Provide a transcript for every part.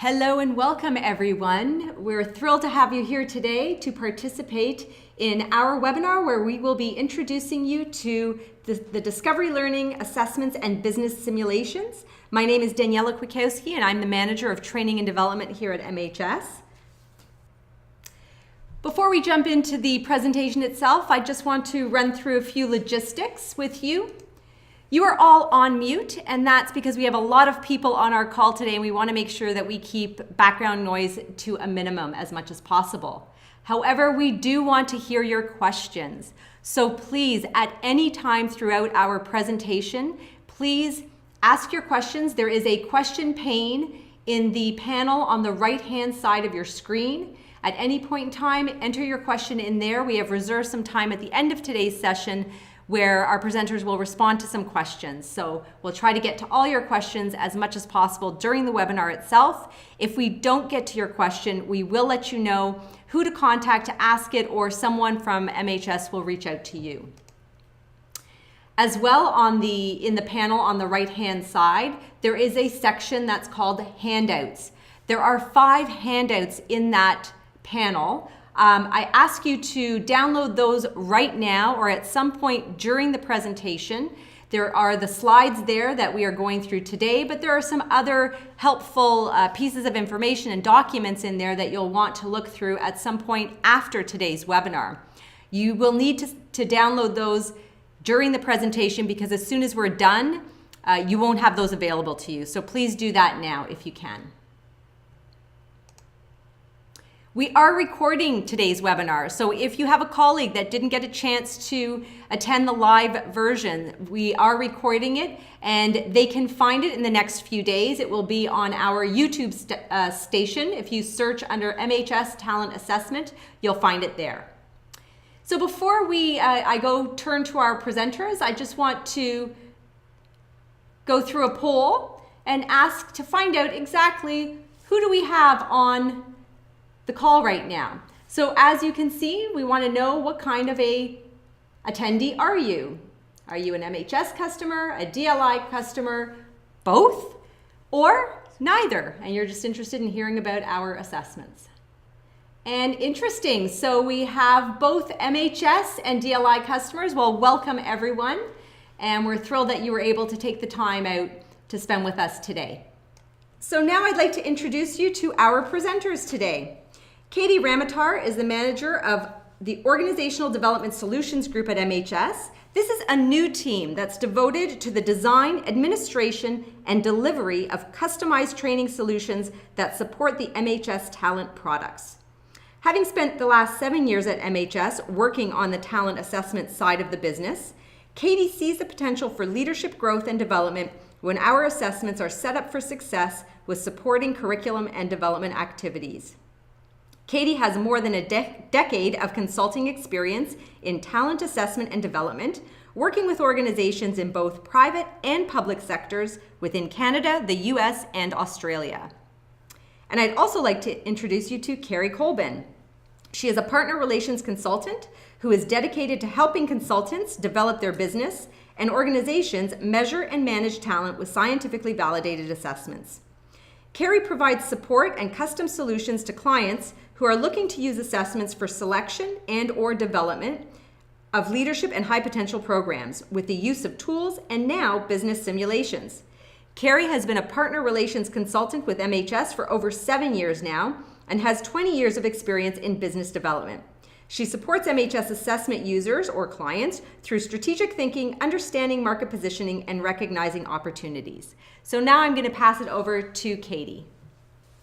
Hello and welcome everyone. We're thrilled to have you here today to participate in our webinar where we will be introducing you to the Discovery Learning Assessments and Business Simulations. My name is Daniela Kwiatkowski and I'm the Manager of Training and Development here at MHS. Before we jump into the presentation itself, I just want to run through a few logistics with you. You are all on mute, and that's because we have a lot of people on our call today and we want to make sure that we keep background noise to a minimum as much as possible. However, we do want to hear your questions. So please, at any time throughout our presentation, please ask your questions. There is a question pane in the panel on the right-hand side of your screen. At any point in time, enter your question in there. We have reserved some time at the end of today's session where our presenters will respond to some questions. So we'll try to get to all your questions as much as possible during the webinar itself. If we don't get to your question, we will let you know who to contact to ask it, or someone from MHS will reach out to you. As well, in the panel on the right-hand side, there is a section that's called handouts. There are 5 handouts in that panel. I ask you to download those right now or at some point during the presentation. There are the slides there that we are going through today, but there are some other helpful pieces of information and documents in there that you'll want to look through at some point after today's webinar. You will need to download those during the presentation because as soon as we're done, you won't have those available to you. So please do that now if you can. We are recording today's webinar, so if you have a colleague that didn't get a chance to attend the live version, we are recording it and they can find it in the next few days. It will be on our YouTube station. If you search under MHS Talent Assessment, you'll find it there. So before I turn to our presenters, I just want to go through a poll and ask to find out exactly who do we have on the call right now. So as you can see, we want to know what kind of a attendee are you? Are you an MHS customer, a DLI customer, both, or neither? And you're just interested in hearing about our assessments. And interesting, so we have both MHS and DLI customers. Well, welcome everyone. And we're thrilled that you were able to take the time out to spend with us today. So now I'd like to introduce you to our presenters today. Katie Ramatar is the manager of the Organizational Development Solutions Group at MHS. This is a new team that's devoted to the design, administration, and delivery of customized training solutions that support the MHS talent products. Having spent the last 7 years at MHS working on the talent assessment side of the business, Katie sees the potential for leadership growth and development when our assessments are set up for success with supporting curriculum and development activities. Katie has more than a decade of consulting experience in talent assessment and development, working with organizations in both private and public sectors within Canada, the US, and Australia. And I'd also like to introduce you to Carrie Colbin. She is a partner relations consultant who is dedicated to helping consultants develop their business and organizations measure and manage talent with scientifically validated assessments. Carrie provides support and custom solutions to clients who are looking to use assessments for selection and/or development of leadership and high potential programs with the use of tools and now business simulations. Carrie has been a partner relations consultant with MHS for over 7 years now and has 20 years of experience in business development. She supports MHS assessment users or clients through strategic thinking, understanding market positioning, and recognizing opportunities. So now I'm going to pass it over to Katie.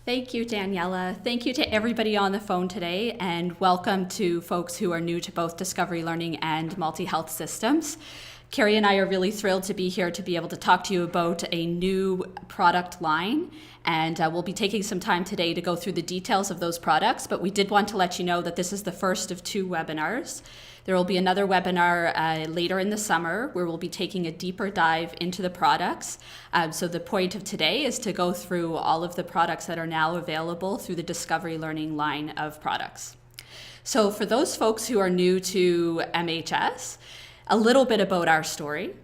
Thank you, Daniela. Thank you to everybody on the phone today, and welcome to folks who are new to both Discovery Learning and Multi-Health Systems. Carrie and I are really thrilled to be here to be able to talk to you about a new product line, and we'll be taking some time today to go through the details of those products, but we did want to let you know that this is the first of 2 webinars. There will be another webinar later in the summer where we'll be taking a deeper dive into the products. So the point of today is to go through all of the products that are now available through the Discovery Learning line of products. So for those folks who are new to MHS, a little bit about our story.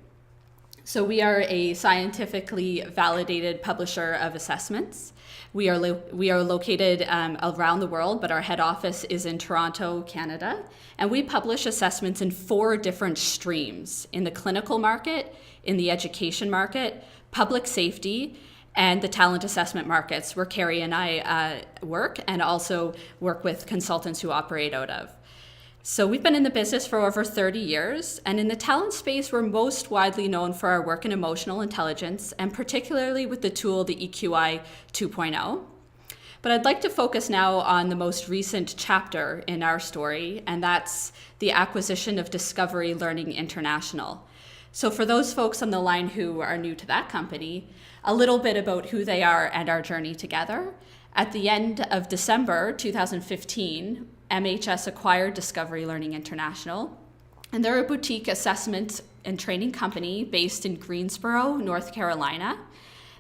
So we are a scientifically validated publisher of assessments. We are located around the world, but our head office is in Toronto, Canada. And we publish assessments in 4 different streams: in the clinical market, in the education market, public safety, and the talent assessment markets, where Carrie and I work, and also work with consultants who operate out of. So we've been in the business for over 30 years, and in the talent space, we're most widely known for our work in emotional intelligence, and particularly with the tool, the EQI 2.0. But I'd like to focus now on the most recent chapter in our story, and that's the acquisition of Discovery Learning International. So for those folks on the line who are new to that company, a little bit about who they are and our journey together. At the end of December 2015, MHS acquired Discovery Learning International, and they're a boutique assessment and training company based in Greensboro, North Carolina.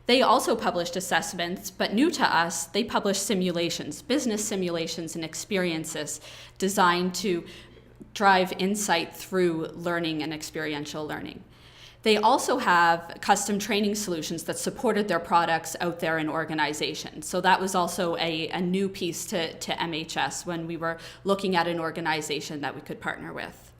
They also published assessments, but new to us, they publish simulations, business simulations and experiences designed to drive insight through learning and experiential learning. They also have custom training solutions that supported their products out there in organizations. So that was also a new piece to MHS when we were looking at an organization that we could partner with.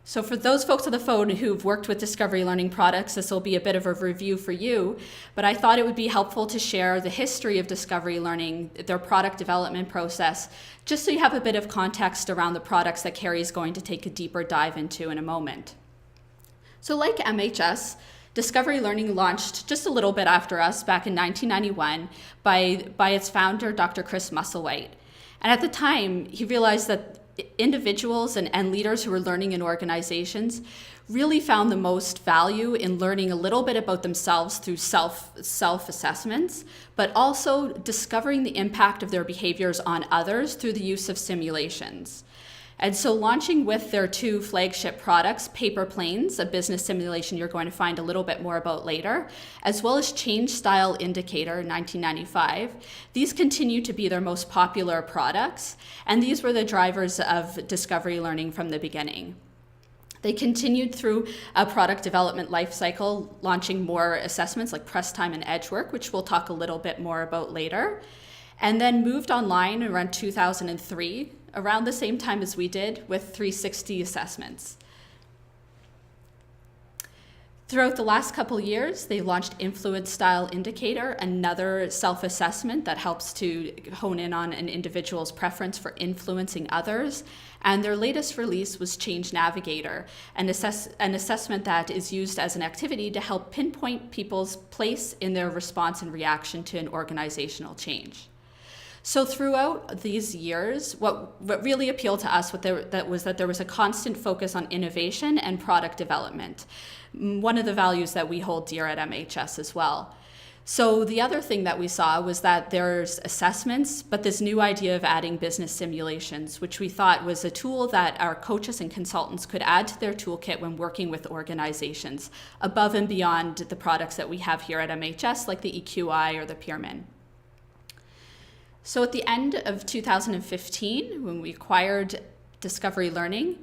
So for those folks on the phone who've worked with Discovery Learning products, this will be a bit of a review for you, but I thought it would be helpful to share the history of Discovery Learning, their product development process, just so you have a bit of context around the products that Carrie is going to take a deeper dive into in a moment. So like MHS, Discovery Learning launched just a little bit after us back in 1991 by its founder, Dr. Chris Musselwhite. And at the time, he realized that individuals and leaders who were learning in organizations really found the most value in learning a little bit about themselves through self-assessments, but also discovering the impact of their behaviors on others through the use of simulations. And so launching with their 2 flagship products, Paper Planes, a business simulation you're going to find a little bit more about later, as well as Change Style Indicator in 1995, these continue to be their most popular products, and these were the drivers of Discovery Learning from the beginning. They continued through a product development lifecycle, launching more assessments like Press Time and Edge Work, which we'll talk a little bit more about later, and then moved online around 2003, around the same time as we did, with 360 assessments. Throughout the last couple years, they launched Influence Style Indicator, another self-assessment that helps to hone in on an individual's preference for influencing others. And their latest release was Change Navigator, an assessment that is used as an activity to help pinpoint people's place in their response and reaction to an organizational change. So throughout these years, what really appealed to us was that there was a constant focus on innovation and product development, one of the values that we hold dear at MHS as well. So the other thing that we saw was that there's assessments, but this new idea of adding business simulations, which we thought was a tool that our coaches and consultants could add to their toolkit when working with organizations, above and beyond the products that we have here at MHS, like the EQI or the Peerman. So at the end of 2015, when we acquired Discovery Learning,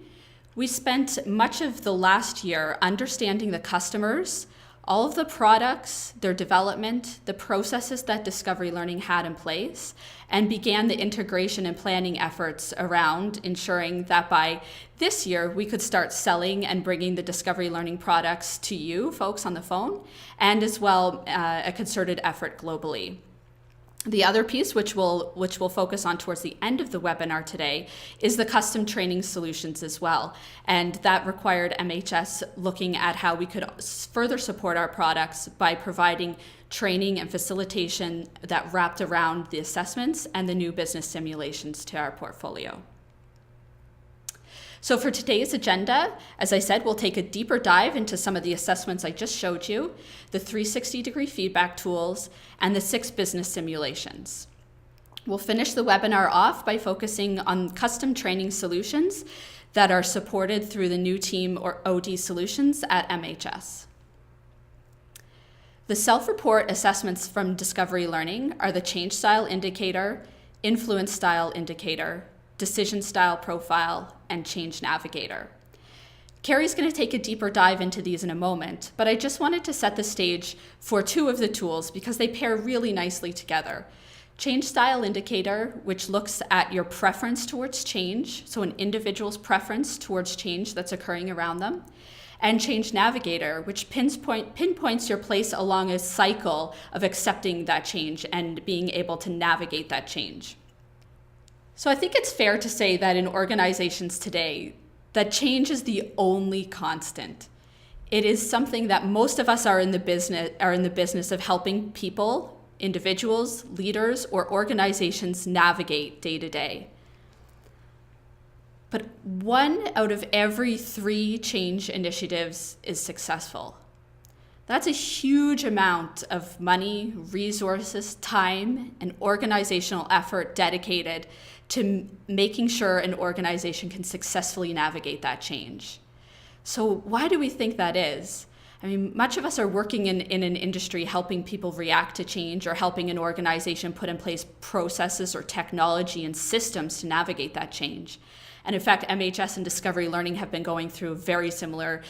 we spent much of the last year understanding the customers, all of the products, their development, the processes that Discovery Learning had in place, and began the integration and planning efforts around ensuring that by this year, we could start selling and bringing the Discovery Learning products to you folks on the phone, and as well a concerted effort globally. The other piece, which we'll focus on towards the end of the webinar today, is the custom training solutions as well. And that required MHS looking at how we could further support our products by providing training and facilitation that wrapped around the assessments and the new business simulations to our portfolio. So for today's agenda, as I said, we'll take a deeper dive into some of the assessments I just showed you, the 360-degree feedback tools, and the 6 business simulations. We'll finish the webinar off by focusing on custom training solutions that are supported through the new team or OD solutions at MHS. The self-report assessments from Discovery Learning are the Change Style Indicator, Influence Style Indicator, Decision Style Profile, and Change Navigator. Carrie's going to take a deeper dive into these in a moment, but I just wanted to set the stage for two of the tools because they pair really nicely together. Change Style Indicator, which looks at your preference towards change, so an individual's preference towards change that's occurring around them, and Change Navigator, which pinpoints your place along a cycle of accepting that change and being able to navigate that change. So I think it's fair to say that in organizations today, that change is the only constant. It is something that most of us are in the business of helping people, individuals, leaders, or organizations navigate day to day. But 1 out of every 3 change initiatives is successful. That's a huge amount of money, resources, time, and organizational effort dedicated to making sure an organization can successfully navigate that change. So why do we think that is? I mean, much of us are working in an industry helping people react to change or helping an organization put in place processes or technology and systems to navigate that change. And in fact, MHS and Discovery Learning have been going through a very similar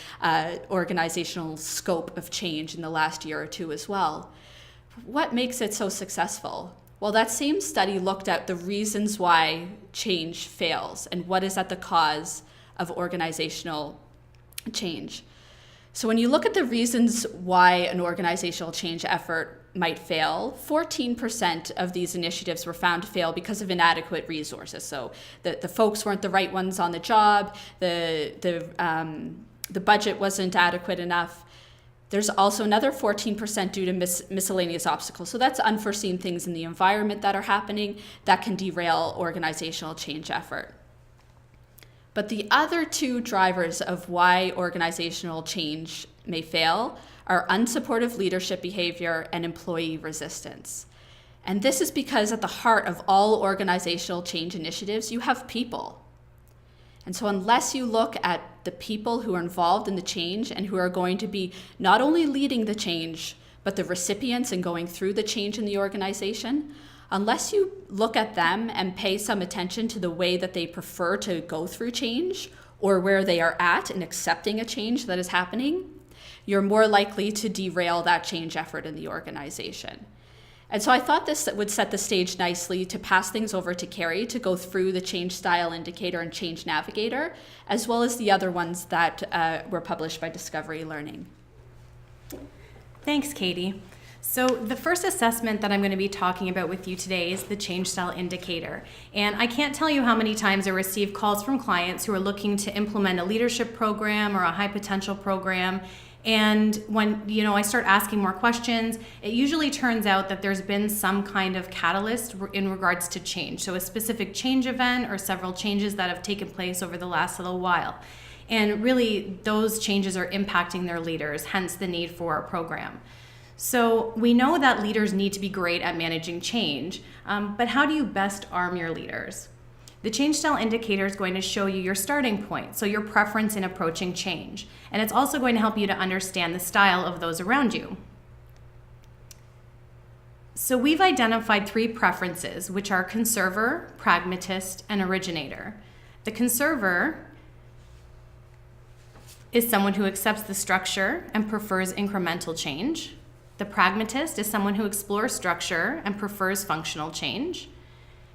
organizational scope of change in the last year or two as well. What makes it so successful? Well, that same study looked at the reasons why change fails and what is at the cause of organizational change. So when you look at the reasons why an organizational change effort might fail, 14% of these initiatives were found to fail because of inadequate resources. So the folks weren't the right ones on the job, the budget wasn't adequate enough. There's also another 14% due to miscellaneous obstacles. So that's unforeseen things in the environment that are happening that can derail organizational change effort. But the other 2 drivers of why organizational change may fail are unsupportive leadership behavior and employee resistance. And this is because at the heart of all organizational change initiatives, you have people. And so unless you look at the people who are involved in the change and who are going to be not only leading the change, but the recipients and going through the change in the organization, unless you look at them and pay some attention to the way that they prefer to go through change or where they are at in accepting a change that is happening, you're more likely to derail that change effort in the organization. And so I thought this would set the stage nicely to pass things over to Carrie to go through the Change Style Indicator and Change Navigator, as well as the other ones that were published by Discovery Learning. Thanks, Katie. So the first assessment that I'm going to be talking about with you today is the Change Style Indicator. And I can't tell you how many times I receive calls from clients who are looking to implement a leadership program or a high potential program. And when I start asking more questions, it usually turns out that there's been some kind of catalyst in regards to change. So a specific change event or several changes that have taken place over the last little while. And really, those changes are impacting their leaders, hence the need for a program. So we know that leaders need to be great at managing change, but how do you best arm your leaders? The Change Style Indicator is going to show you your starting point, so your preference in approaching change. And it's also going to help you to understand the style of those around you. So we've identified 3 preferences, which are conserver, pragmatist, and originator. The conserver is someone who accepts the structure and prefers incremental change. The pragmatist is someone who explores structure and prefers functional change.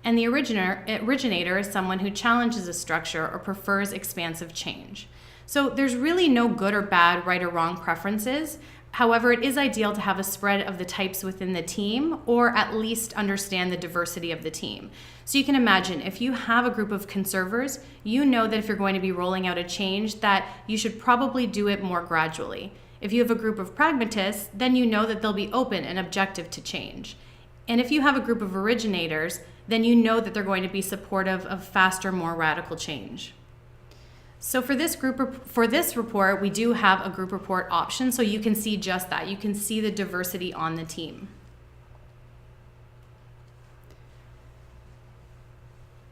And the originator is someone who challenges a structure or prefers expansive change. So there's really no good or bad, right or wrong preferences. However, it is ideal to have a spread of the types within the team, or at least understand the diversity of the team. So you can imagine if you have a group of conservers, you know that if you're going to be rolling out a change, that you should probably do it more gradually. If you have a group of pragmatists, then you know that they'll be open and objective to change. And if you have a group of originators, then you know that they're going to be supportive of faster, more radical change. So for this report, we do have a group report option, so you can see just that. You can see the diversity on the team.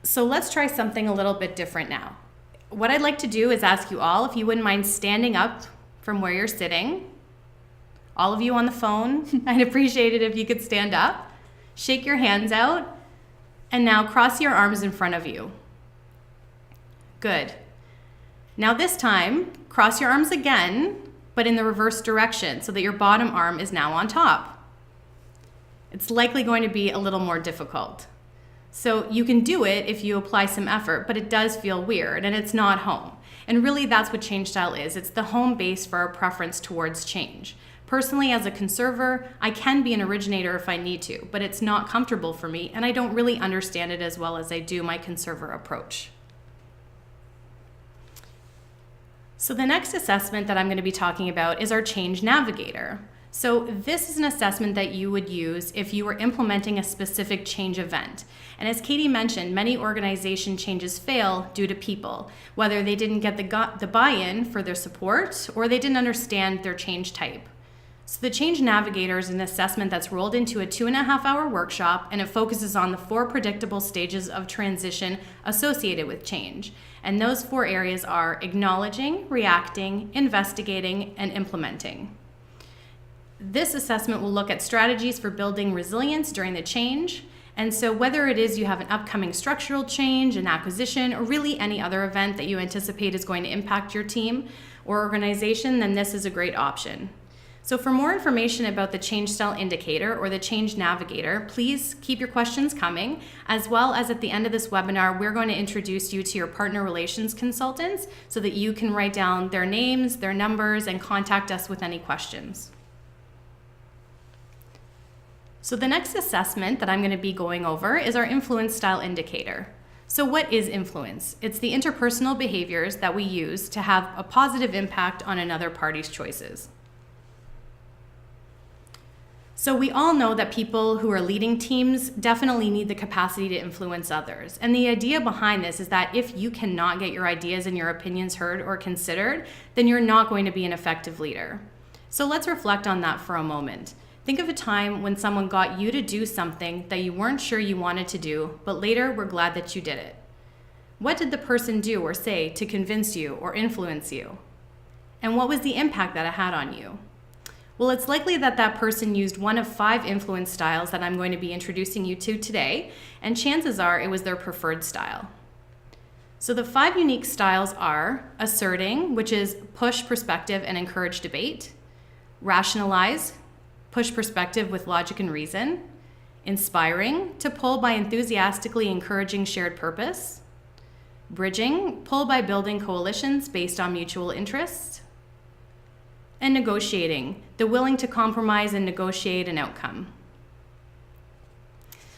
So let's try something a little bit different now. What I'd like to do is ask you all if you wouldn't mind standing up from where you're sitting. All of you on the phone, I'd appreciate it if you could stand up. Shake your hands out. And now cross your arms in front of you. Good. Now this time, cross your arms again, but in the reverse direction so that your bottom arm is now on top. It's likely going to be a little more difficult. So you can do it if you apply some effort, but it does feel weird and it's not home. And really that's what change style is. It's the home base for our preference towards change. Personally, as a conserver, I can be an originator if I need to, but it's not comfortable for me and I don't really understand it as well as I do my conserver approach. So the next assessment that I'm going to be talking about is our Change Navigator. So this is an assessment that you would use if you were implementing a specific change event. And as Katie mentioned, many organization changes fail due to people, whether they didn't get the buy-in for their support or they didn't understand their change type. So the Change Navigator is an assessment that's rolled into a 2.5-hour workshop, and it focuses on the 4 predictable stages of transition associated with change. And those 4 areas are acknowledging, reacting, investigating, and implementing. This assessment will look at strategies for building resilience during the change. And so whether it is you have an upcoming structural change, an acquisition, or really any other event that you anticipate is going to impact your team or organization, then this is a great option. So for more information about the Change Style Indicator or the Change Navigator, please keep your questions coming, as well as at the end of this webinar, we're going to introduce you to your partner relations consultants so that you can write down their names, their numbers, and contact us with any questions. So the next assessment that I'm going to be going over is our Influence Style Indicator. So what is influence? It's the interpersonal behaviors that we use to have a positive impact on another party's choices. So we all know that people who are leading teams definitely need the capacity to influence others. And the idea behind this is that if you cannot get your ideas and your opinions heard or considered, then you're not going to be an effective leader. So let's reflect on that for a moment. Think of a time when someone got you to do something that you weren't sure you wanted to do, but later were glad that you did it. What did the person do or say to convince you or influence you? And what was the impact that it had on you? Well, it's likely that that person used one of 5 influence styles that I'm going to be introducing you to today, and chances are it was their preferred style. So the 5 unique styles are asserting, which is push perspective and encourage debate, rationalize, push perspective with logic and reason, inspiring, to pull by enthusiastically encouraging shared purpose, bridging, pull by building coalitions based on mutual interests, and negotiating, the willing to compromise and negotiate an outcome.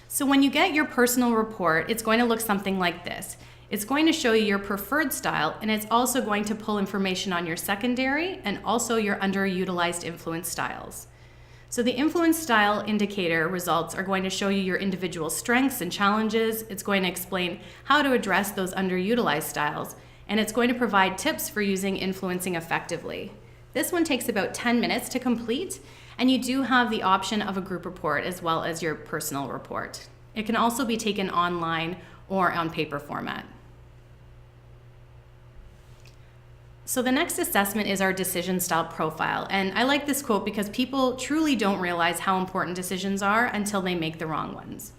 So when you get your personal report, it's going to look something like this. It's going to show you your preferred style, and it's also going to pull information on your secondary and also your underutilized influence styles. So the influence style indicator results are going to show you your individual strengths and challenges. It's going to explain how to address those underutilized styles, and it's going to provide tips for using influencing effectively. This one takes about 10 minutes to complete, and you do have the option of a group report as well as your personal report. It can also be taken online or on paper format. So the next assessment is our decision style profile, and I like this quote because people truly don't realize how important decisions are until they make the wrong ones.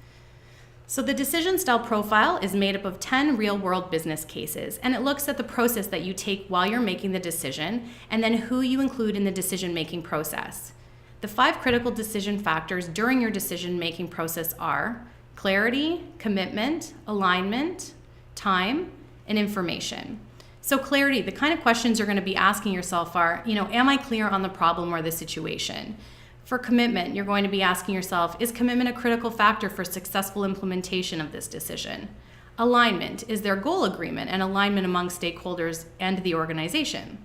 So the decision style profile is made up of 10 real-world business cases, and it looks at the process that you take while you're making the decision and then who you include in the decision-making process. The 5 critical decision factors during your decision-making process are clarity, commitment, alignment, time, and information. So clarity, the kind of questions you're going to be asking yourself are, am I clear on the problem or the situation? For commitment, you're going to be asking yourself, is commitment a critical factor for successful implementation of this decision? Alignment, is there goal agreement and alignment among stakeholders and the organization?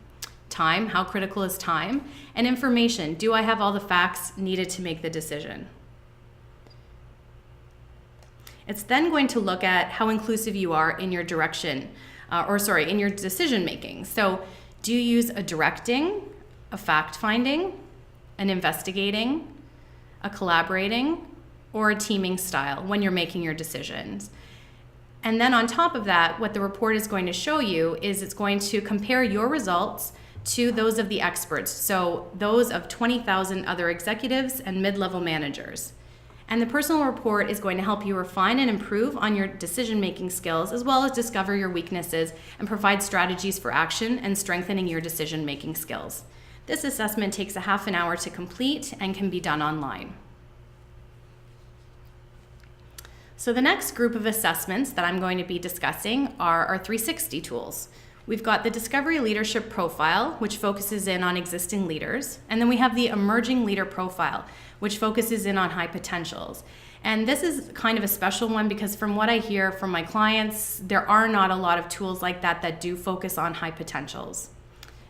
Time, how critical is time? And information, do I have all the facts needed to make the decision? It's then going to look at how inclusive you are in your in your decision making. So do you use a directing, a fact finding, an investigating, a collaborating, or a teaming style when you're making your decisions? And then on top of that, what the report is going to show you is it's going to compare your results to those of the experts, so those of 20,000 other executives and mid-level managers. And the personal report is going to help you refine and improve on your decision-making skills, as well as discover your weaknesses and provide strategies for action and strengthening your decision-making skills. This assessment takes a half an hour to complete and can be done online. So the next group of assessments that I'm going to be discussing are our 360 tools. We've got the Discovery Leadership Profile, which focuses in on existing leaders, and then we have the Emerging Leader Profile, which focuses in on high potentials. And this is kind of a special one because from what I hear from my clients, there are not a lot of tools like that that do focus on high potentials.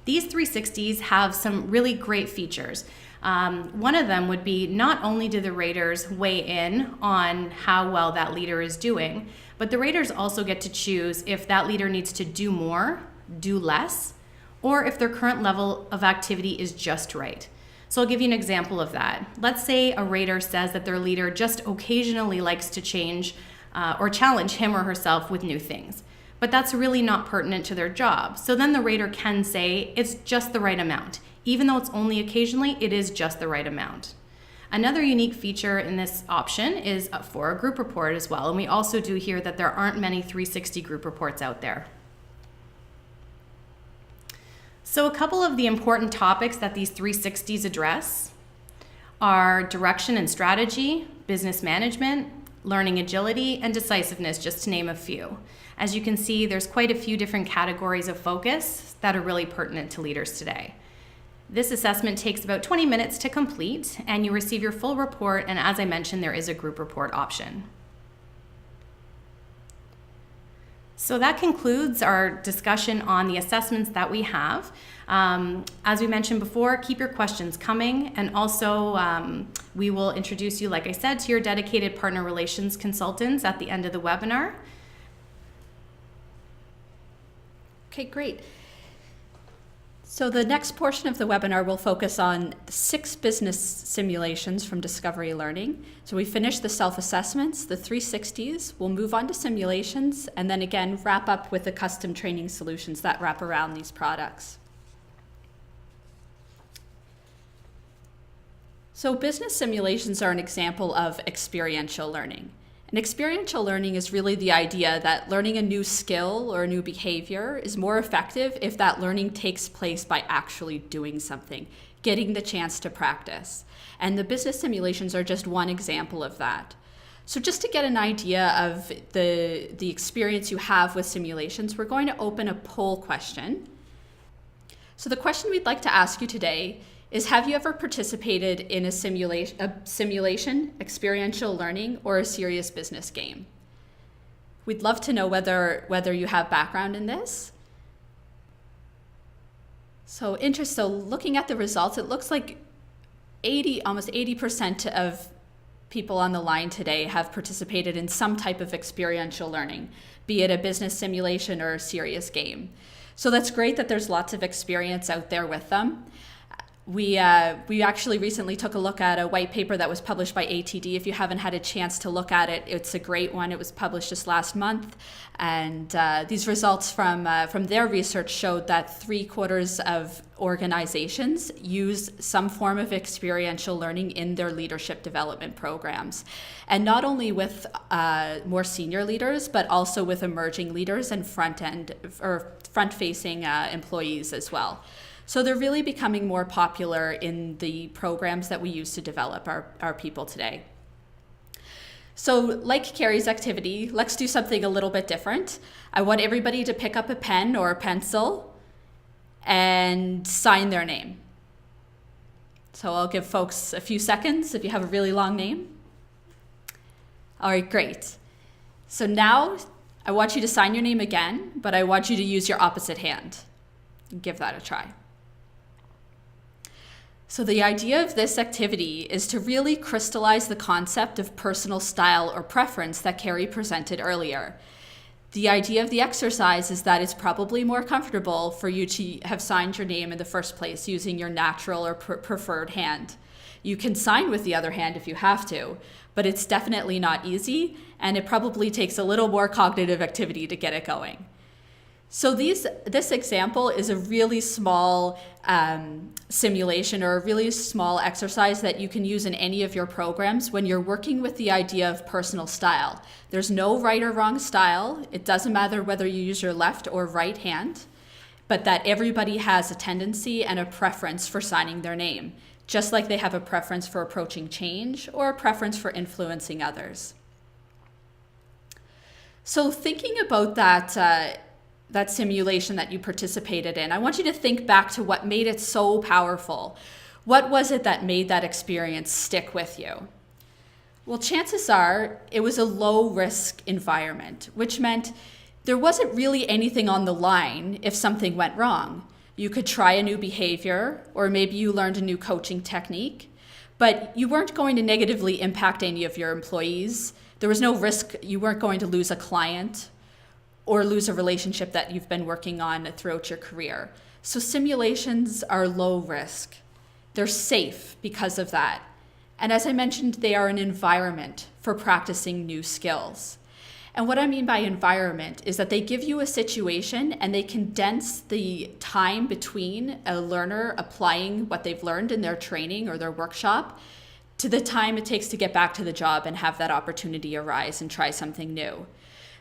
These 360s have some really great features. One of them would be not only do the raters weigh in on how well that leader is doing, but the raters also get to choose if that leader needs to do more, do less, or if their current level of activity is just right. So I'll give you an example of that. Let's say a rater says that their leader just occasionally likes to change or challenge him or herself with new things, but that's really not pertinent to their job. So then the rater can say it's just the right amount. Even though it's only occasionally, it is just the right amount. Another unique feature in this option is for a group report as well, and we also do hear that there aren't many 360 group reports out there. So a couple of the important topics that these 360s address are direction and strategy, business management, learning agility, and decisiveness, just to name a few. As you can see, there's quite a few different categories of focus that are really pertinent to leaders today. This assessment takes about 20 minutes to complete, and you receive your full report, and as I mentioned, there is a group report option. So that concludes our discussion on the assessments that we have. As we mentioned before, keep your questions coming, and also we will introduce you, like I said, to your dedicated partner relations consultants at the end of the webinar. Okay, great. So the next portion of the webinar will focus on 6 business simulations from Discovery Learning. So we finished the self-assessments, the 360s, we'll move on to simulations, and then again wrap up with the custom training solutions that wrap around these products. So business simulations are an example of experiential learning. And experiential learning is really the idea that learning a new skill or a new behavior is more effective if that learning takes place by actually doing something, getting the chance to practice. And the business simulations are just one example of that. So just to get an idea of the experience you have with simulations, we're going to open a poll question. So the question we'd like to ask you today is, have you ever participated in a simulation, experiential learning, or a serious business game? We'd love to know whether you have background in this. So looking at the results, it looks like almost 80% of people on the line today have participated in some type of experiential learning, be it a business simulation or a serious game. So that's great that there's lots of experience out there with them. We actually recently took a look at a white paper that was published by ATD. If you haven't had a chance to look at it, it's a great one. It was published just last month. And these results from their research showed that 3/4 of organizations use some form of experiential learning in their leadership development programs. And not only with more senior leaders, but also with emerging leaders and front-facing employees as well. So they're really becoming more popular in the programs that we use to develop our people today. So like Carrie's activity, let's do something a little bit different. I want everybody to pick up a pen or a pencil and sign their name. So I'll give folks a few seconds if you have a really long name. All right, great. So now I want you to sign your name again, but I want you to use your opposite hand. Give that a try. So the idea of this activity is to really crystallize the concept of personal style or preference that Carrie presented earlier. The idea of the exercise is that it's probably more comfortable for you to have signed your name in the first place using your natural or preferred hand. You can sign with the other hand if you have to, but it's definitely not easy, and it probably takes a little more cognitive activity to get it going. So this example is a really small simulation or a really small exercise that you can use in any of your programs when you're working with the idea of personal style. There's no right or wrong style. It doesn't matter whether you use your left or right hand, but that everybody has a tendency and a preference for signing their name, just like they have a preference for approaching change or a preference for influencing others. So thinking about that simulation that you participated in, I want you to think back to what made it so powerful. What was it that made that experience stick with you? Well, chances are it was a low-risk environment, which meant there wasn't really anything on the line if something went wrong. You could try a new behavior, or maybe you learned a new coaching technique, but you weren't going to negatively impact any of your employees. There was no risk. You weren't going to lose a client or lose a relationship that you've been working on throughout your career. So simulations are low risk. They're safe because of that. And as I mentioned, they are an environment for practicing new skills. And what I mean by environment is that they give you a situation and they condense the time between a learner applying what they've learned in their training or their workshop to the time it takes to get back to the job and have that opportunity arise and try something new.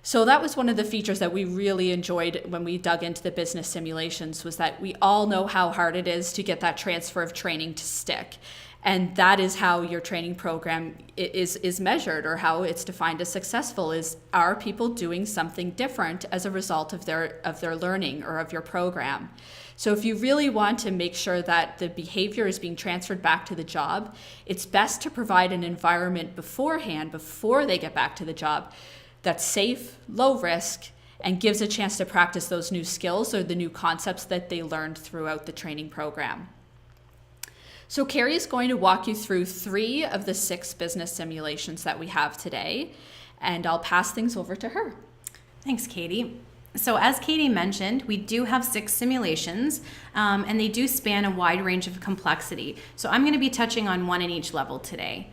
So that was one of the features that we really enjoyed when we dug into the business simulations, was that we all know how hard it is to get that transfer of training to stick. And that is how your training program is measured, or how it's defined as successful, is, are people doing something different as a result of their learning or of your program? So if you really want to make sure that the behavior is being transferred back to the job, it's best to provide an environment beforehand, before they get back to the job, that's safe, low risk, and gives a chance to practice those new skills or the new concepts that they learned throughout the training program. So Carrie is going to walk you through 3 of the 6 business simulations that we have today, and I'll pass things over to her. Thanks, Katie. So as Katie mentioned, we do have 6 simulations, and they do span a wide range of complexity. So I'm going to be touching on one in each level today.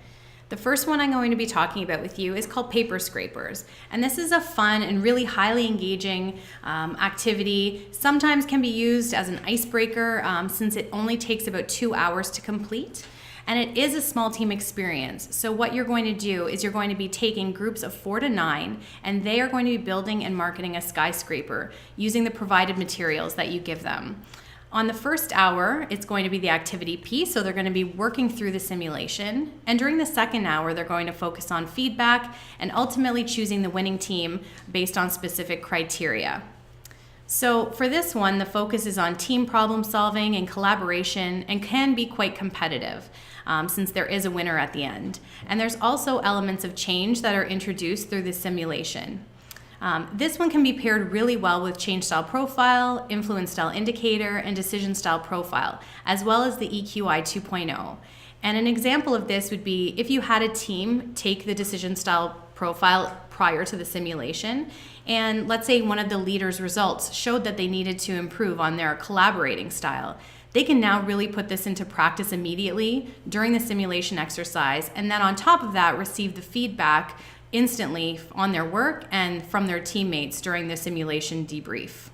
The first one I'm going to be talking about with you is called paper scrapers. And this is a fun and really highly engaging activity. Sometimes can be used as an icebreaker since it only takes about 2 hours to complete. And it is a small team experience. So what you're going to do is you're going to be taking groups of 4 to 9, and they are going to be building and marketing a skyscraper using the provided materials that you give them. On the first hour, it's going to be the activity piece, so they're going to be working through the simulation. And during the second hour, they're going to focus on feedback and ultimately choosing the winning team based on specific criteria. So for this one, the focus is on team problem solving and collaboration, and can be quite competitive since there is a winner at the end. And there's also elements of change that are introduced through the simulation. This one can be paired really well with change style profile, influence style indicator, and decision style profile, as well as the EQI 2.0. And an example of this would be if you had a team take the decision style profile prior to the simulation, and let's say one of the leaders' results showed that they needed to improve on their collaborating style. They can now really put this into practice immediately during the simulation exercise, and then on top of that, receive the feedback instantly on their work and from their teammates during the simulation debrief.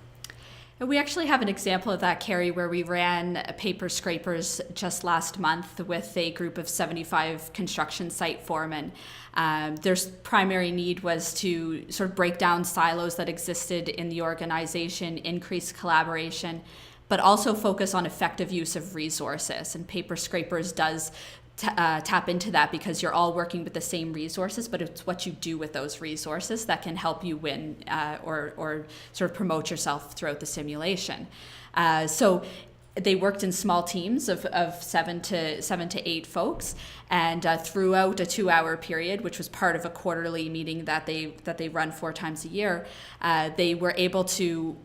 We actually have an example of that, Carrie, where we ran paper scrapers just last month with a group of 75 construction site foremen. Their primary need was to sort of break down silos that existed in the organization, increase collaboration, but also focus on effective use of resources. And paper scrapers does tap into that, because you're all working with the same resources, but it's what you do with those resources that can help you win or sort of promote yourself throughout the simulation. So they worked in small teams of 7 to 8 folks, and throughout a 2-hour period, which was part of a quarterly meeting that they run 4 times a year, they were able to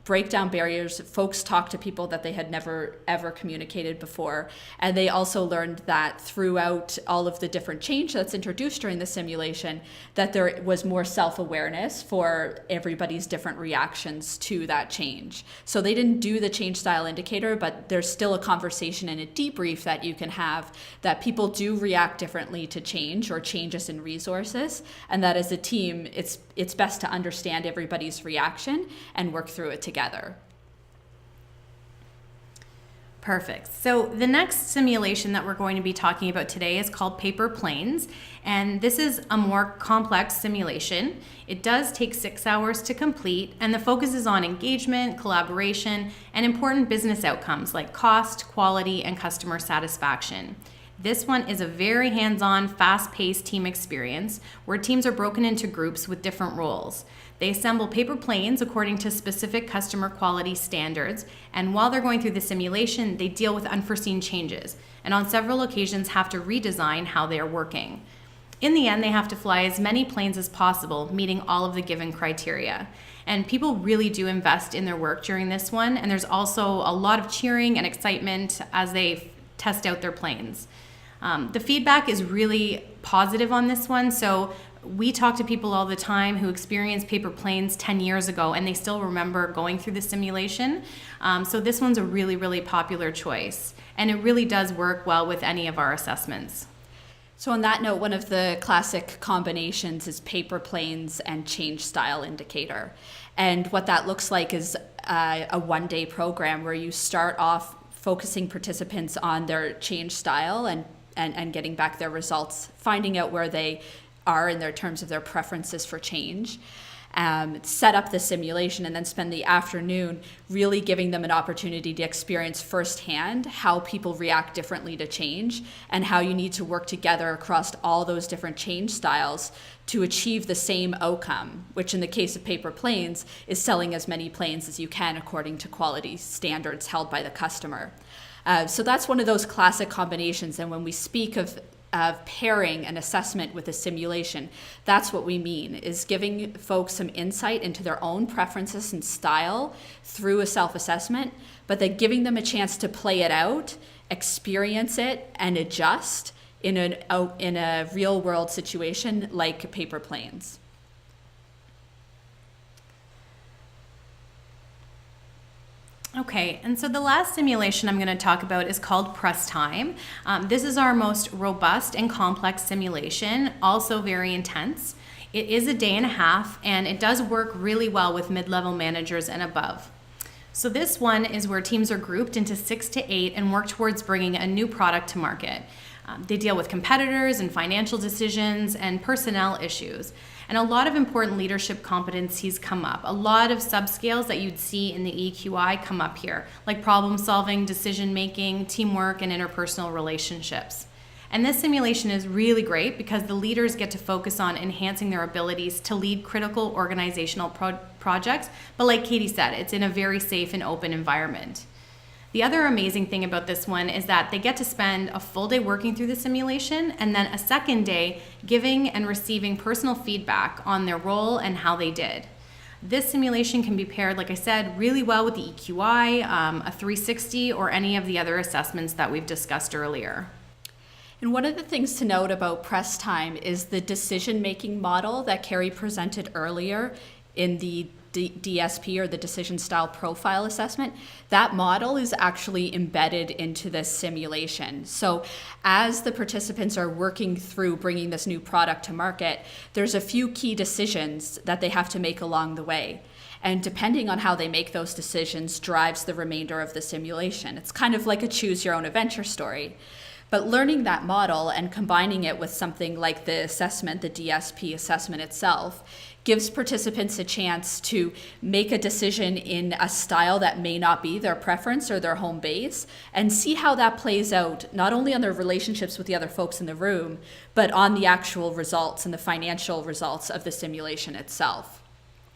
break down barriers. Folks talked to people that they had never ever communicated before, and they also learned that throughout all of the different change that's introduced during the simulation, that there was more self-awareness for everybody's different reactions to that change. So they didn't do the change style indicator, but there's still a conversation and a debrief that you can have, that people do react differently to change or changes in resources, and that as a team, it's best to understand everybody's reaction and work through it together. together. Perfect. So the next simulation that we're going to be talking about today is called paper planes, and this is a more complex simulation. It does take 6 hours to complete, and the focus is on engagement, collaboration, and important business outcomes like cost, quality, and customer satisfaction. This one is a very hands-on, fast-paced team experience where teams are broken into groups with different roles. They assemble paper planes according to specific customer quality standards, and while they're going through the simulation, they deal with unforeseen changes, and on several occasions have to redesign how they are working. In the end, they have to fly as many planes as possible, meeting all of the given criteria. And people really do invest in their work during this one, and there's also a lot of cheering and excitement as they test out their planes. The feedback is really positive on this one, so we talk to people all the time who experienced paper planes 10 years ago and they still remember going through the simulation. So this one's a really, really popular choice, and it really does work well with any of our assessments. So on that note, one of the classic combinations is paper planes and change style indicator. And what that looks like is a one-day program where you start off focusing participants on their change style and getting back their results, finding out where they are in their terms of their preferences for change, set up the simulation, and then spend the afternoon really giving them an opportunity to experience firsthand how people react differently to change and how you need to work together across all those different change styles to achieve the same outcome, which in the case of paper planes is selling as many planes as you can according to quality standards held by the customer. So that's one of those classic combinations, and when we speak of pairing an assessment with a simulation, that's what we mean, is giving folks some insight into their own preferences and style through a self-assessment, but then giving them a chance to play it out, experience it, and adjust in a real-world situation like paper planes. Okay, and so the last simulation I'm going to talk about is called press time. This is our most robust and complex simulation, also very intense. It is a day and a half, and it does work really well with mid-level managers and above. So this one is where teams are grouped into 6 to 8 and work towards bringing a new product to market. They deal with competitors and financial decisions and personnel issues. And a lot of important leadership competencies come up. A lot of subscales that you'd see in the EQI come up here, like problem solving, decision making, teamwork, and interpersonal relationships. And this simulation is really great because the leaders get to focus on enhancing their abilities to lead critical organizational projects. But like Katie said, it's in a very safe and open environment. The other amazing thing about this one is that they get to spend a full day working through the simulation and then a second day giving and receiving personal feedback on their role and how they did. This simulation can be paired, like I said, really well with the EQI, a 360, or any of the other assessments that we've discussed earlier. And one of the things to note about press time is the decision-making model that Carrie presented earlier in the DSP, or the Decision Style Profile Assessment. That model is actually embedded into this simulation. So as the participants are working through bringing this new product to market, there's a few key decisions that they have to make along the way. And depending on how they make those decisions drives the remainder of the simulation. It's kind of like a choose your own adventure story. But learning that model and combining it with something like the assessment, the DSP assessment itself, gives participants a chance to make a decision in a style that may not be their preference or their home base, and see how that plays out, not only on their relationships with the other folks in the room, but on the actual results and the financial results of the simulation itself.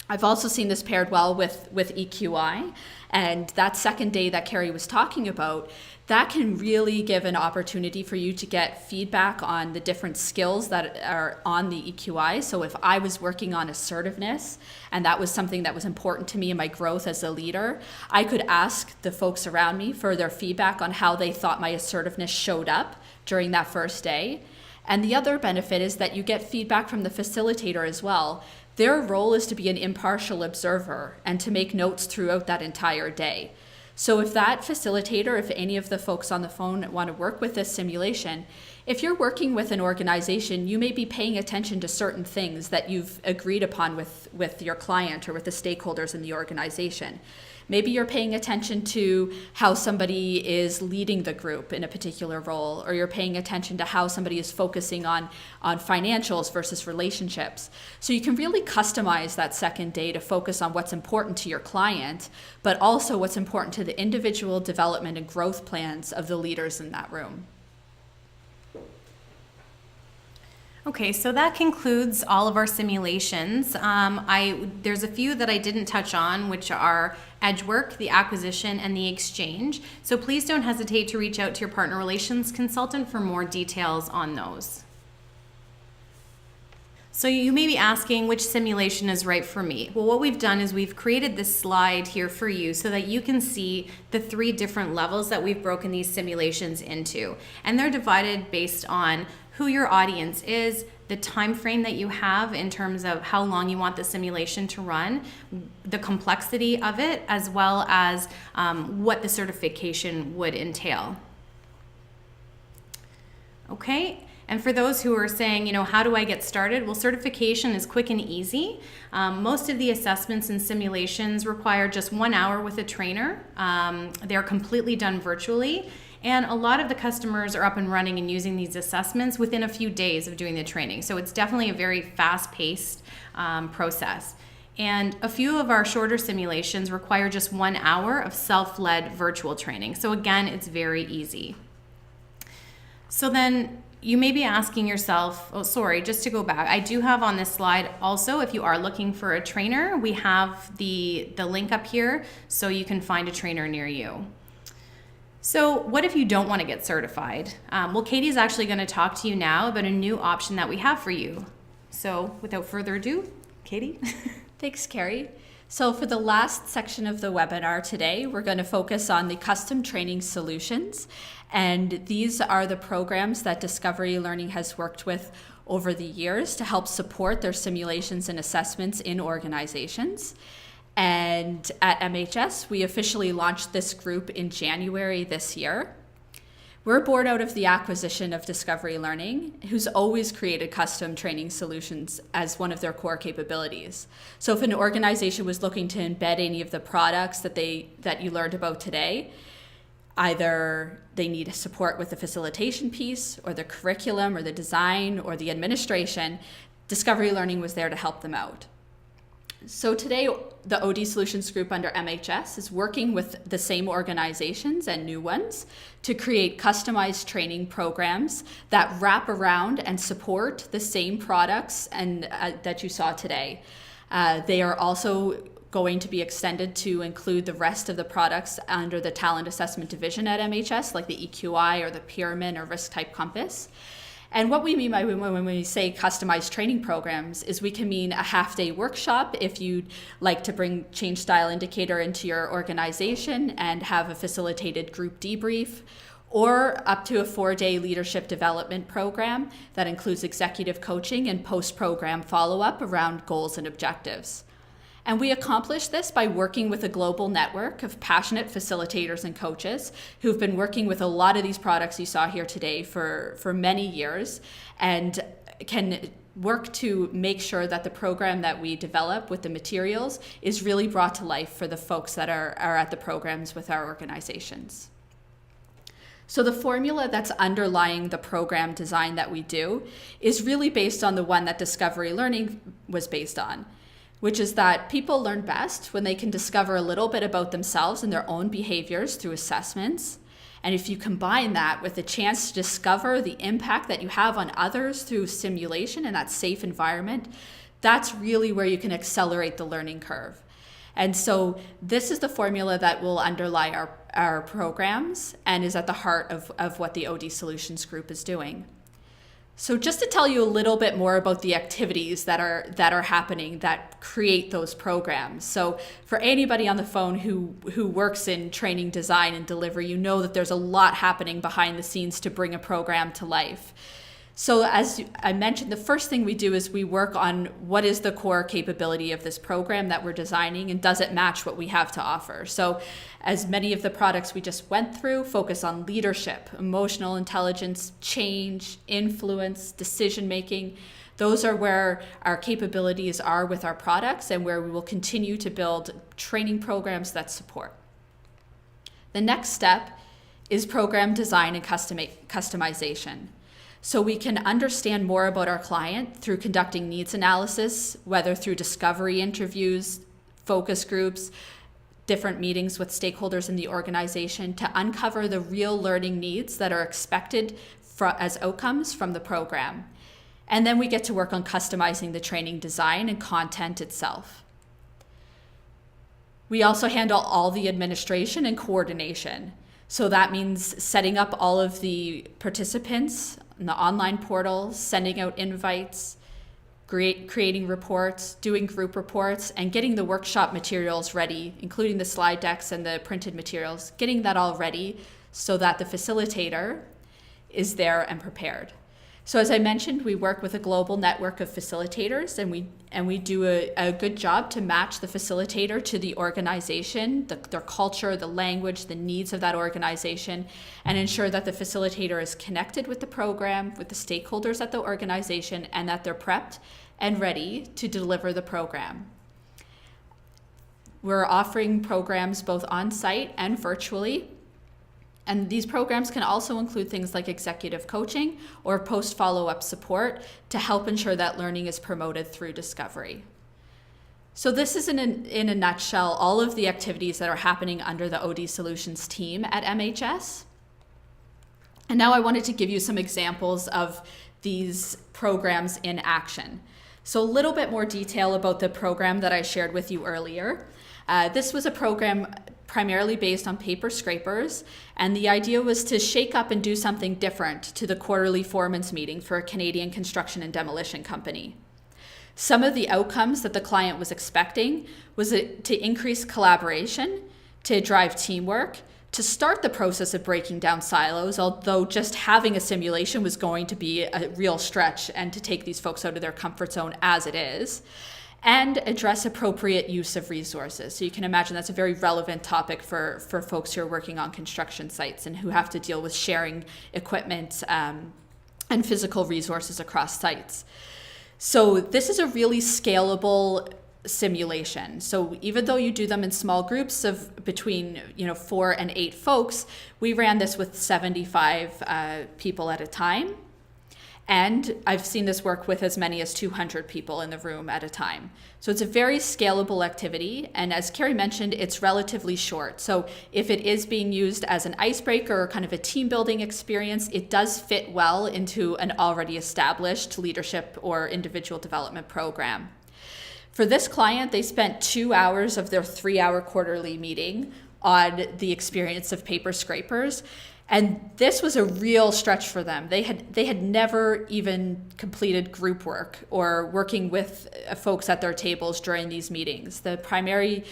I've also seen this paired well with EQI, and that second day that Carrie was talking about, that can really give an opportunity for you to get feedback on the different skills that are on the EQI. So if I was working on assertiveness, and that was something that was important to me in my growth as a leader, I could ask the folks around me for their feedback on how they thought my assertiveness showed up during that first day. And the other benefit is that you get feedback from the facilitator as well. Their role is to be an impartial observer and to make notes throughout that entire day. So if that facilitator, if any of the folks on the phone want to work with this simulation, If you're working with an organization, you may be paying attention to certain things that you've agreed upon with your client or with the stakeholders in the organization. Maybe you're paying attention to how somebody is leading the group in a particular role, or you're paying attention to how somebody is focusing on financials versus relationships. So you can really customize that second day to focus on what's important to your client, but also what's important to the individual development and growth plans of the leaders in that room. Okay, so that concludes all of our simulations. There's a few that I didn't touch on, which are edge work, the acquisition, and the exchange. So please don't hesitate to reach out to your partner relations consultant for more details on those. So you may be asking which simulation is right for me. Well, what we've done is we've created this slide here for you so that you can see the 3 different levels that we've broken these simulations into. And they're divided based on who your audience is, the time frame that you have in terms of how long you want the simulation to run, the complexity of it, as well as what the certification would entail. Okay. And for those who are saying, how do I get started? Well, certification is quick and easy. Most of the assessments and simulations require just 1 hour with a trainer. They're completely done virtually. And a lot of the customers are up and running and using these assessments within a few days of doing the training. So it's definitely a very fast-paced process. And a few of our shorter simulations require just 1 hour of self-led virtual training. So again, it's very easy. So then you may be asking yourself, just to go back, I do have on this slide also, if you are looking for a trainer, we have the link up here so you can find a trainer near you. So what if you don't want to get certified? Well, Katie's actually going to talk to you now about a new option that we have for you. So without further ado, Katie. Thanks, Carrie. So for the last section of the webinar today, we're going to focus on the custom training solutions. And these are the programs that Discovery Learning has worked with over the years to help support their simulations and assessments in organizations. And at MHS, we officially launched this group in January this year. We're born out of the acquisition of Discovery Learning, who's always created custom training solutions as one of their core capabilities. So if an organization was looking to embed any of the products that you learned about today, either they need support with the facilitation piece or the curriculum or the design or the administration, Discovery Learning was there to help them out. So today, the OD Solutions Group under MHS is working with the same organizations and new ones to create customized training programs that wrap around and support the same products and that you saw today. They are also going to be extended to include the rest of the products under the Talent Assessment Division at MHS, like the EQI or the Pyramid or Risk Type Compass. And what we mean by when we say customized training programs is we can mean a half-day workshop if you'd like to bring Change Style Indicator into your organization and have a facilitated group debrief, or up to a 4-day leadership development program that includes executive coaching and post-program follow-up around goals and objectives. And we accomplish this by working with a global network of passionate facilitators and coaches who've been working with a lot of these products you saw here today for many years, and can work to make sure that the program that we develop with the materials is really brought to life for the folks that are at the programs with our organizations. So the formula that's underlying the program design that we do is really based on the one that Discovery Learning was based on, which is that people learn best when they can discover a little bit about themselves and their own behaviors through assessments. And if you combine that with a chance to discover the impact that you have on others through simulation in that safe environment, that's really where you can accelerate the learning curve. And so this is the formula that will underlie our programs and is at the heart of what the OD Solutions Group is doing. So just to tell you a little bit more about the activities that are happening that create those programs. So for anybody on the phone who works in training, design, and delivery, you know that there's a lot happening behind the scenes to bring a program to life. So as I mentioned, the first thing we do is we work on what is the core capability of this program that we're designing, and does it match what we have to offer? So as many of the products we just went through focus on leadership, emotional intelligence, change, influence, decision making. Those are where our capabilities are with our products and where we will continue to build training programs that support. The next step is program design and customization. So we can understand more about our client through conducting needs analysis, whether through discovery interviews, focus groups, different meetings with stakeholders in the organization to uncover the real learning needs that are expected as outcomes from the program. And then we get to work on customizing the training design and content itself. We also handle all the administration and coordination. So that means setting up all of the participants in the online portal, sending out invites, creating reports, doing group reports, and getting the workshop materials ready, including the slide decks and the printed materials, getting that all ready so that the facilitator is there and prepared. So as I mentioned, we work with a global network of facilitators, and we do a good job to match the facilitator to the organization, their culture, the language, the needs of that organization, and ensure that the facilitator is connected with the program, with the stakeholders at the organization, and that they're prepped and ready to deliver the program. We're offering programs both on-site and virtually. And these programs can also include things like executive coaching or post-follow-up support to help ensure that learning is promoted through discovery. So this is in a nutshell all of the activities that are happening under the OD Solutions team at MHS. And now I wanted to give you some examples of these programs in action. So a little bit more detail about the program that I shared with you earlier. This was a program primarily based on paper scrapers, and the idea was to shake up and do something different to the quarterly foreman's meeting for a Canadian construction and demolition company. Some of the outcomes that the client was expecting was to increase collaboration, to drive teamwork, to start the process of breaking down silos, although just having a simulation was going to be a real stretch and to take these folks out of their comfort zone as it is, and address appropriate use of resources. So you can imagine that's a very relevant topic for folks who are working on construction sites and who have to deal with sharing equipment and physical resources across sites. So this is a really scalable simulation. So even though you do them in small groups of between 4 and 8 folks, we ran this with 75 people at a time. And I've seen this work with as many as 200 people in the room at a time. So it's a very scalable activity. And as Carrie mentioned, it's relatively short. So if it is being used as an icebreaker or kind of a team building experience, it does fit well into an already established leadership or individual development program. For this client, they spent 2 hours of their 3-hour quarterly meeting on the experience of paper scrapers. And this was a real stretch for them. They had never even completed group work or working with folks at their tables during these meetings. The primary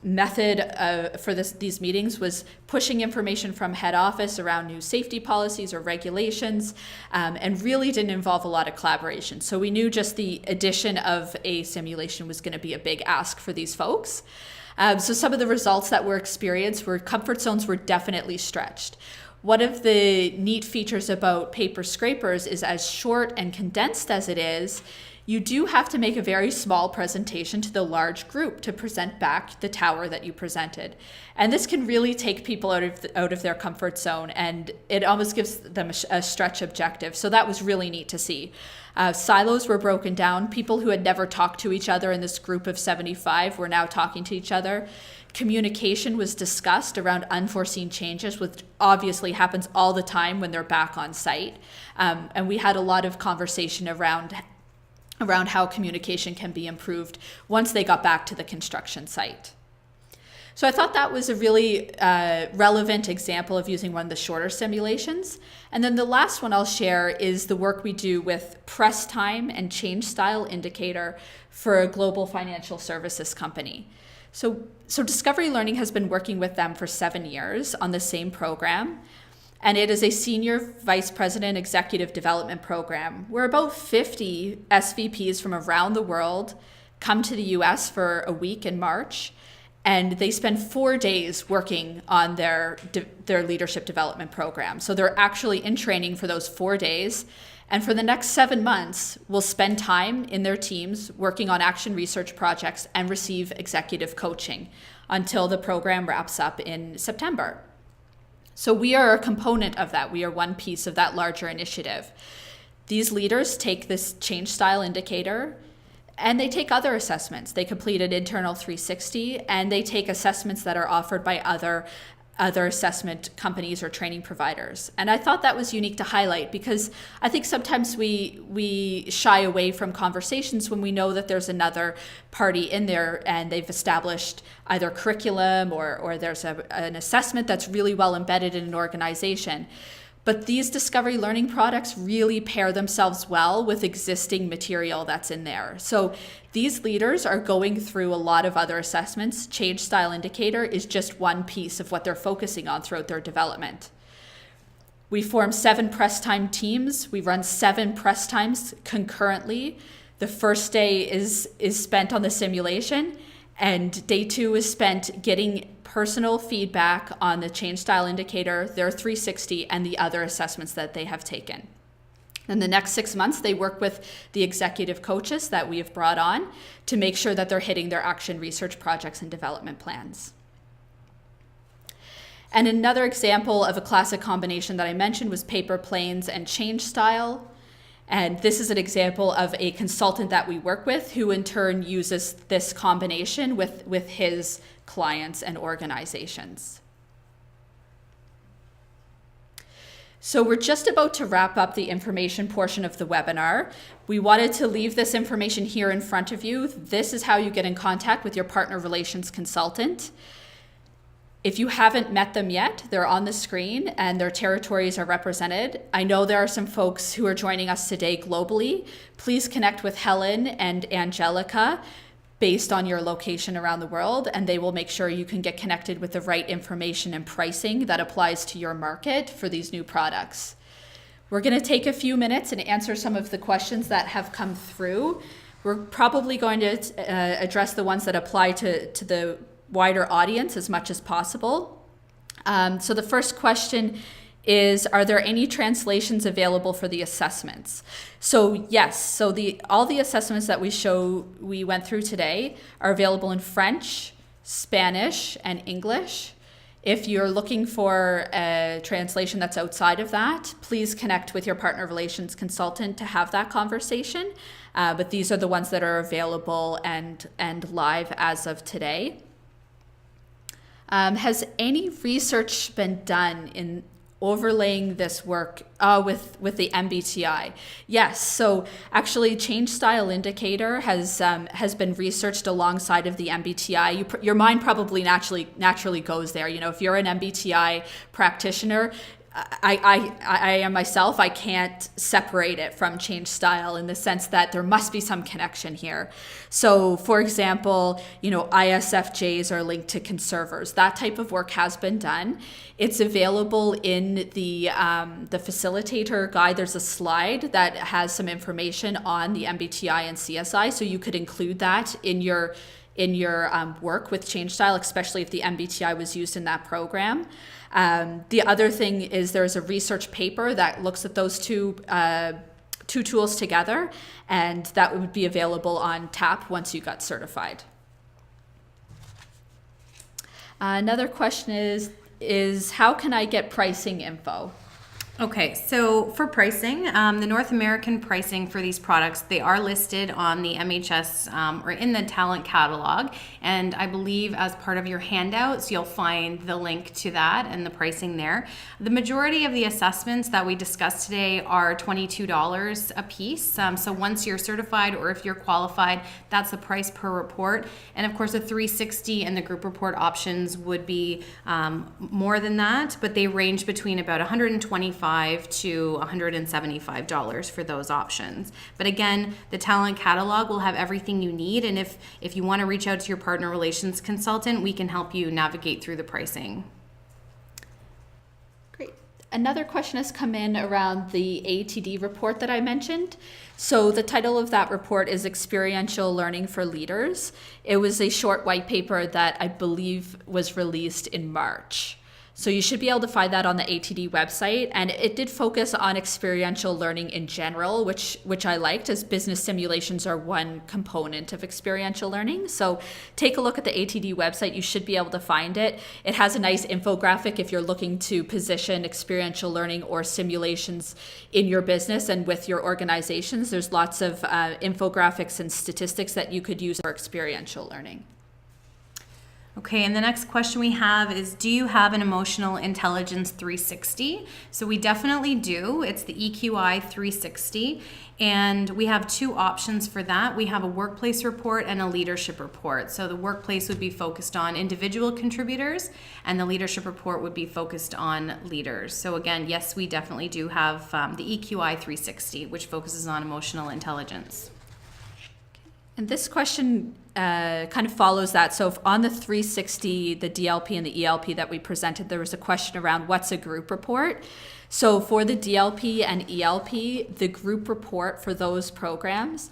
method for these meetings was pushing information from head office around new safety policies or regulations, and really didn't involve a lot of collaboration. So we knew just the addition of a simulation was going to be a big ask for these folks. So some of the results that were experienced were comfort zones were definitely stretched. One of the neat features about paper scrapers is as short and condensed as it is, you do have to make a very small presentation to the large group to present back the tower that you presented. And this can really take people out of their comfort zone, and it almost gives them a stretch objective. So that was really neat to see. Silos were broken down. People who had never talked to each other in this group of 75 were now talking to each other. Communication was discussed around unforeseen changes, which obviously happens all the time when they're back on site. And we had a lot of conversation around how communication can be improved once they got back to the construction site. So I thought that was a really relevant example of using one of the shorter simulations. And then the last one I'll share is the work we do with press time and change style indicator for a global financial services company. So Discovery Learning has been working with them for 7 years on the same program. and it is a Senior Vice President Executive Development Program where about 50 SVPs from around the world come to the US for a week in March, and they spend 4 days working on their leadership development program. So they're actually in training for those 4 days. And for the next 7 months, will spend time in their teams working on action research projects and receive executive coaching until the program wraps up in September. So we are a component of that. We are one piece of that larger initiative. These leaders take this change style indicator and they take other assessments. They complete an internal 360 and they take assessments that are offered by other assessment companies or training providers. And I thought that was unique to highlight because I think sometimes we shy away from conversations when we know that there's another party in there and they've established either curriculum or there's an assessment that's really well embedded in an organization. But these Discovery Learning products really pair themselves well with existing material that's in there. So these leaders are going through a lot of other assessments. Change Style Indicator is just one piece of what they're focusing on throughout their development. We form 7 press time teams. We run 7 press times concurrently. The first day is spent on the simulation, and day 2 is spent getting personal feedback on the change style indicator, their 360, and the other assessments that they have taken. In the next 6 months, they work with the executive coaches that we have brought on to make sure that they're hitting their action research projects and development plans. And another example of a classic combination that I mentioned was paper planes and change style. And this is an example of a consultant that we work with who in turn uses this combination with his clients and organizations. So we're just about to wrap up the information portion of the webinar. We wanted to leave this information here in front of you. This is how you get in contact with your partner relations consultant. If you haven't met them yet, they're on the screen and their territories are represented. I know there are some folks who are joining us today globally. Please connect with Helen and Angelica based on your location around the world, and they will make sure you can get connected with the right information and pricing that applies to your market for these new products. We're going to take a few minutes and answer some of the questions that have come through. We're probably going to address the ones that apply to the wider audience as much as possible. So the first question is, are there any translations available for the assessments? So yes, so all the assessments that we went through today are available in French, Spanish, and English. If you're looking for a translation that's outside of that, please connect with your partner relations consultant to have that conversation. But these are the ones that are available and live as of today. Has any research been done in overlaying this work with the MBTI? Yes, so actually Change Style Indicator has been researched alongside of the MBTI. Your mind probably naturally goes there. You know, if you're an MBTI practitioner, I am myself, I can't separate it from change style in the sense that there must be some connection here. So for example, you know, ISFJs are linked to conservers. That type of work has been done. It's available in the facilitator guide. There's a slide that has some information on the MBTI and CSI, so you could include that in your work with change style, especially if the MBTI was used in that program. The other thing is there's a research paper that looks at those two tools together, and that would be available on tap once you got certified. Another question is how can I get pricing info? Okay, so for pricing, the North American pricing for these products, they are listed on the MHS or in the talent catalog. And I believe as part of your handouts, you'll find the link to that and the pricing there. The majority of the assessments that we discussed today are $22 a piece. So once you're certified or if you're qualified, that's the price per report. And of course, the 360 and the group report options would be more than that, but they range between about $125 to $175 for those options. But again, the talent catalog will have everything you need, and if you want to reach out to your partner relations consultant, we can help you navigate through the pricing. Great. Another question has come in around the ATD report that I mentioned. So the title of that report is Experiential Learning for Leaders. It was a short white paper that I believe was released in March. So you should be able to find that on the ATD website. And it did focus on experiential learning in general, which I liked, as business simulations are one component of experiential learning. So take a look at the ATD website. You should be able to find it. It has a nice infographic if you're looking to position experiential learning or simulations in your business and with your organizations. There's lots of infographics and statistics that you could use for experiential learning. Okay, and the next question we have is, do you have an Emotional Intelligence 360? So we definitely do. It's the EQI 360, and we have two options for that. We have a workplace report and a leadership report. So the workplace would be focused on individual contributors, and the leadership report would be focused on leaders. So again, yes, we definitely do have the EQI 360, which focuses on emotional intelligence. And this question kind of follows that. So if on the 360, the DLP and the ELP that we presented, there was a question around what's a group report. So for the DLP and ELP, the group report for those programs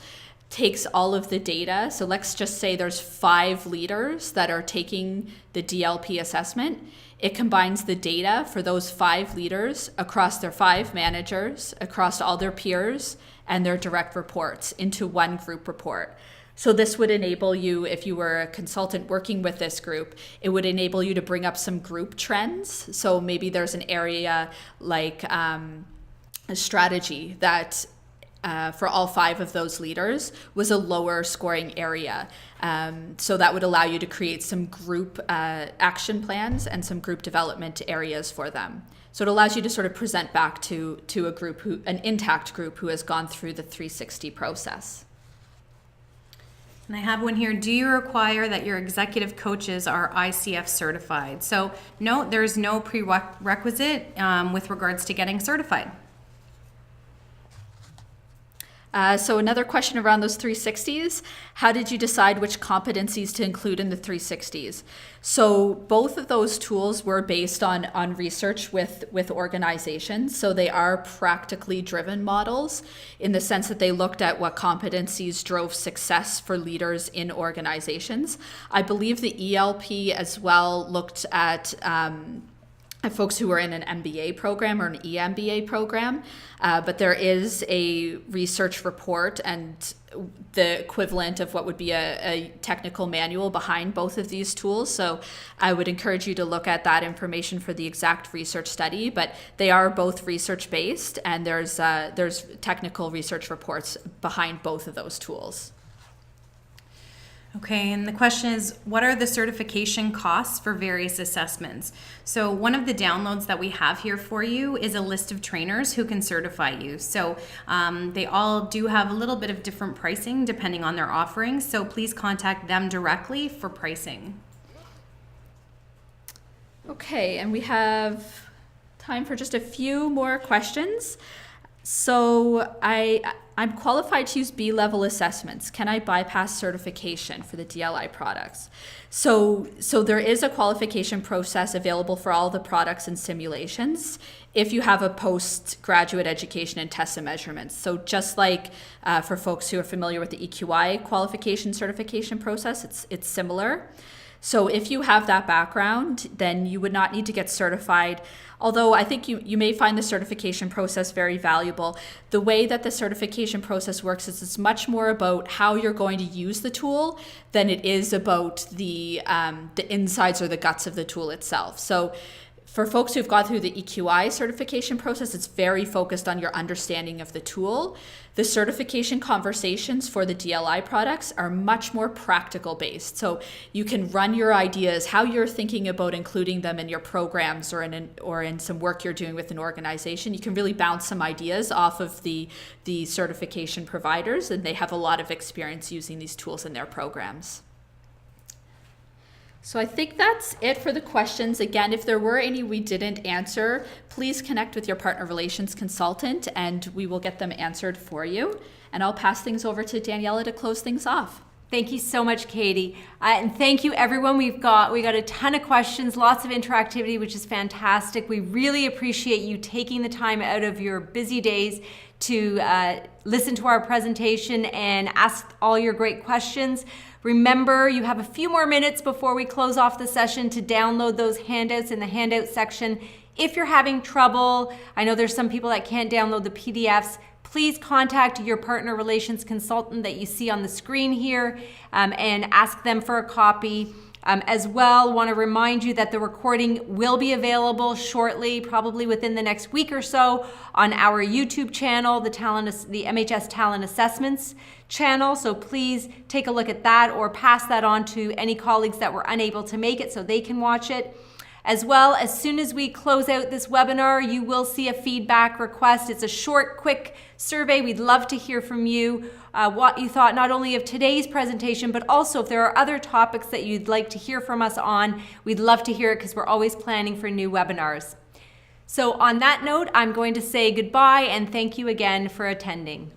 takes all of the data. So let's just say there's 5 leaders that are taking the DLP assessment. It combines the data for those 5 leaders across their 5 managers, across all their peers, and their direct reports into one group report. So this would enable you, if you were a consultant working with this group, it would enable you to bring up some group trends. So maybe there's an area like a strategy that for all 5 of those leaders was a lower scoring area. So that would allow you to create some group action plans and some group development areas for them. So it allows you to sort of present back to a group, an intact group who has gone through the 360 process. And I have one here. Do you require that your executive coaches are ICF certified? So no, there's no prerequisite with regards to getting certified. So another question around those 360s. How did you decide which competencies to include in the 360s? So both of those tools were based on research with organizations. So they are practically driven models in the sense that they looked at what competencies drove success for leaders in organizations. I believe the ELP as well looked at folks who are in an MBA program or an EMBA program, but there is a research report and the equivalent of what would be a technical manual behind both of these tools. So I would encourage you to look at that information for the exact research study, but they are both research based, and there's technical research reports behind both of those tools. Okay, and the question is, what are the certification costs for various assessments? So one of the downloads that we have here for you is a list of trainers who can certify you. So they all do have a little bit of different pricing depending on their offerings. So please contact them directly for pricing. Okay, and we have time for just a few more questions. So I'm qualified to use B-level assessments. Can I bypass certification for the DLI products? So there is a qualification process available for all the products and simulations if you have a postgraduate education in tests and measurements. So just like for folks who are familiar with the EQI qualification certification process, it's similar. So if you have that background, then you would not need to get certified. Although I think you may find the certification process very valuable. The way that the certification process works is it's much more about how you're going to use the tool than it is about the insides or the guts of the tool itself. So for folks who've gone through the EQI certification process, it's very focused on your understanding of the tool. The certification conversations for the DLI products are much more practical based. So you can run your ideas, how you're thinking about including them in your programs or in some work you're doing with an organization. You can really bounce some ideas off of the certification providers, and they have a lot of experience using these tools in their programs. So I think that's it for the questions. Again, if there were any we didn't answer, please connect with your partner relations consultant and we will get them answered for you. And I'll pass things over to Daniela to close things off. Thank you so much, Katie. And thank you, everyone. We got a ton of questions, lots of interactivity, which is fantastic. We really appreciate you taking the time out of your busy days to listen to our presentation and ask all your great questions. Remember, you have a few more minutes before we close off the session to download those handouts in the handout section. If you're having trouble, I know there's some people that can't download the PDFs, please contact your partner relations consultant that you see on the screen here and ask them for a copy. As well, want to remind you that the recording will be available shortly, probably within the next week or so, on our YouTube channel, the MHS Talent Assessments channel. So please take a look at that or pass that on to any colleagues that were unable to make it so they can watch it. As well, as soon as we close out this webinar, you will see a feedback request. It's a short, quick survey. We'd love to hear from you, what you thought not only of today's presentation, but also if there are other topics that you'd like to hear from us on, we'd love to hear it because we're always planning for new webinars. So on that note, I'm going to say goodbye and thank you again for attending.